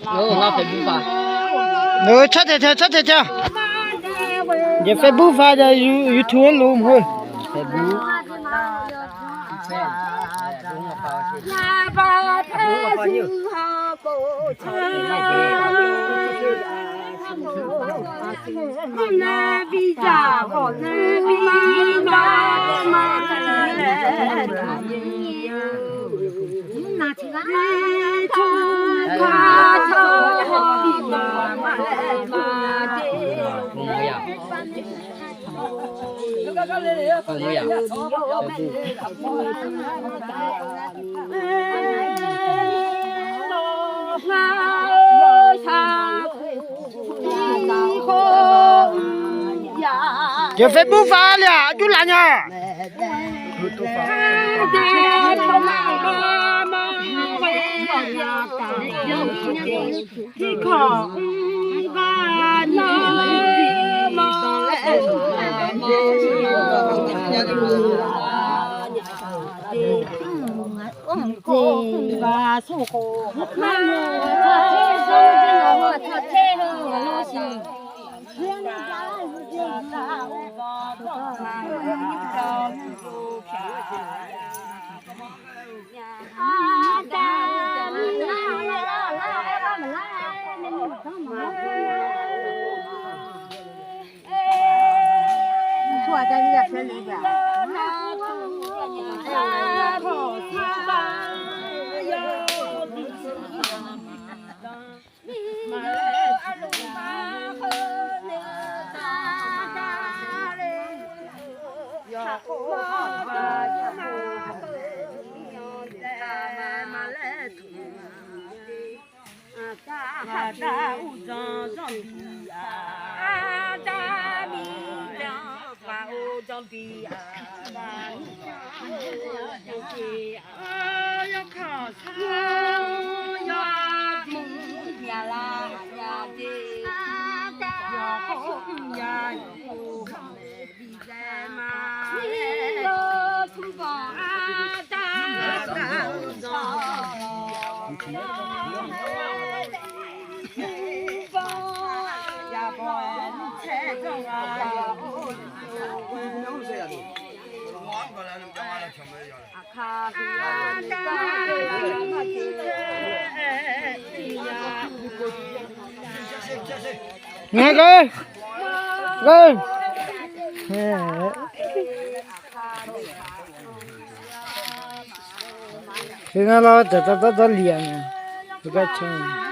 nó phải bù phá. Rồi chết chưa. Giờ phải bù phá cho YouTube luôn thôi. Phải bù. Giờ phải bù phá là chú là nha. và số khổ Nghe coi. Coi. Thì nó lo tao liền nè. Cái chân.